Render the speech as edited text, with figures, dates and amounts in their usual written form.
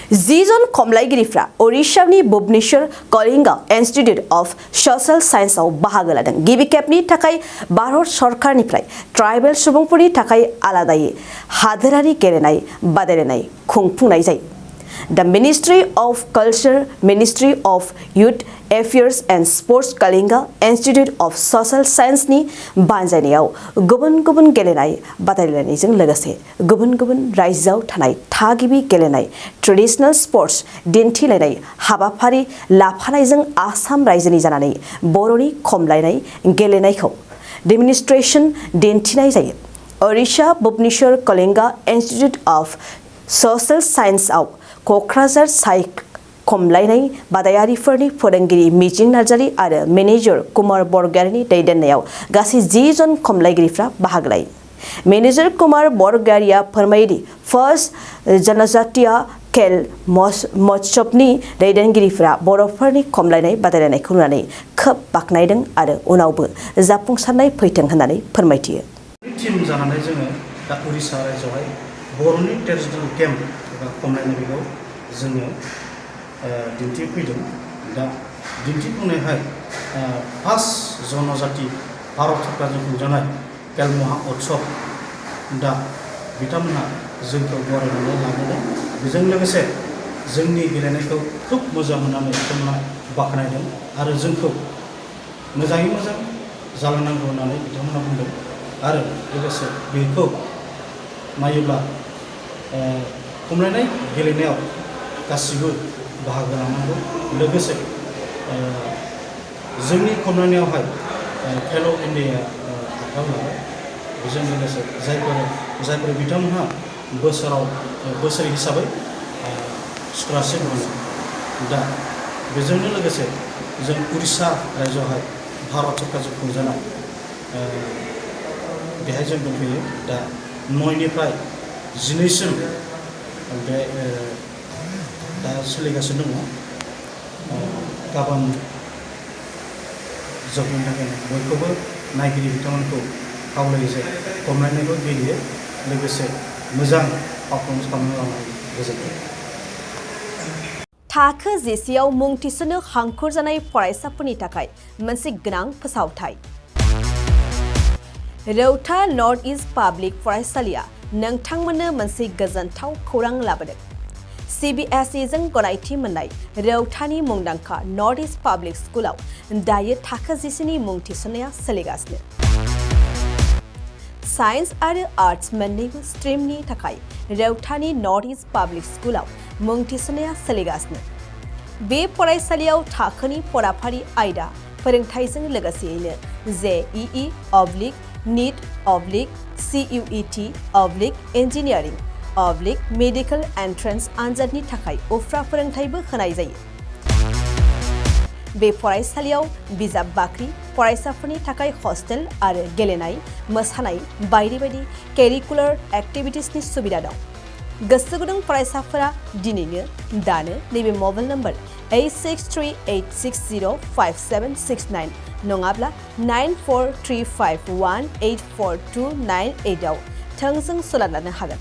Zizon Komlaigirifra, Orishani Bubnishar Kolinga Institute of Social Science of Bahagaladang. Gibi Kapni Takai Barot Sorkarniprai, Tribal Subungpuri Takai Aladai, Hadarari Kerenai, Baderenai, Kungpunai. The Ministry of Culture, Ministry of Youth Affairs and Sports Kalinga Institute of Social Science ni Banjaniao, Gubun Gelenai, Batalani Jung Legacy, Gubun Raizao Tanai, Tagibi Gelenai, Traditional Sports, Dintilenai, Habapari, Lapanizing Assam Raizanizanani, Boroni Komlainai, Gelenaiko. Demonstration Dintinai, Orisha Bubnishar Kalinga Institute of Social Science out. Kokrazar Sai Komlainai, Badayari Ferdi, Podangiri, Mijing Najari, Ada, Manager Kumar Borgari, Daidaneo, Gasi Zizon Komlaigrifa, Bahaglai. Manager Kumar Borgaria Permaidi, first Janazatia Kel Mochopni, Daidangirifra, Boroferni, Komlainai, Badarane Kunani, Kup Baknaiden, Ada, Unabu, Zapung Sanai, Paitan Hanani, Permaitia. Team Zahanai, Urisa, Boroni Traditional Camp. Komlainai bigo जोङो दिन्थिफैदों दा दिन्थिफुंनायहाय first जनजाति भारत सरकारजों खुंजानाय खेल महा उत्सव दा बिथांमोनहा जोंखौ बरायनानै लाबोदों बेजों लोगोसे जोंनि गेलेनायखौ खुब मोजां मोननानै बिथांमोनहा बाख्नायदों आरो जोंखौ मोजाङै मोजां जालांनांगौ होननानै बिथांमोनहा बुंदों आरो लोगोसे बेखौ नायोब्ला Komlainai गेलेनायाव गासिबो बाहागो लानांगौ लोगोसे जोंनि खमलायनायावहाय खेलो इन्डिया आखायाव लाबाय बेजों लोगोसे जायफोर बिथांमोनहा बोसोर हिसाबै स्कलारशिप मोनो दा बेजोंनो लोगोसे जों उरिष्या रायजोआवहाय भारत सरकारजों खुंजानाय बेहाय जों दंफैयो दा 9 निफ्राय 12 सिम बे दा सोलिगासिनो दङ गाबोन जोबनो थाखाय बयखौबो नायगिरि बिथांमोनखौ खावलायो जे खमलायनायखौ गेलेयो लोगोसे मोजां पारफर्मेन्स खालामनो लानानै गोजोनथों थाखो जिसेयाव मुं थिसननो हांखुर जानाय फरायसाफोरनि थाखाय मोनसे गोनां फोसावथाय रौता नर्थ इस्ट पाब्लिक फरायसालिया नोंथांमोननो मोनसे गोजोनथाव खौरां लाबोदों CBSE जों गनायथि मोननाय रौतानि मुंदांखा नर्थ इस्ट पाब्लिक स्कुलाव दायो थाखो जिसेनि मुं थिसननाया सोलिगासिनो साइन्स आरो आर्ट्स मोन्नैबो स्ट्रिमनि थाखाय रौतानि नर्थ इस्ट पाब्लिक स्कुलाव मुं थिसननाया सोलिगासिनो बे फरायसालियाव थाखोनि फराफारि आयदा फोरोंथायजों लोगोसेयैनो JEE NEET CUET Engineering Medical Entrance आनजादनि थाखाय उफ्रा फोरोंथायबो होनाय जायो बे फरायसालियाव बिजाब बाख्रि फरायसाफोरनि थाखाय हस्टेल आरो गेलेनाय मोसानाय बायदि केरिकुलार एक्टिभिटिसनि सुबिदा दं गोसो गुदुं फरायसाफोरा दिनैनो दानो नैबे मबाइल नम्बर 8638605769 नङाब्ला 9435184298 आव थोंजों सोलाद लानो हागोन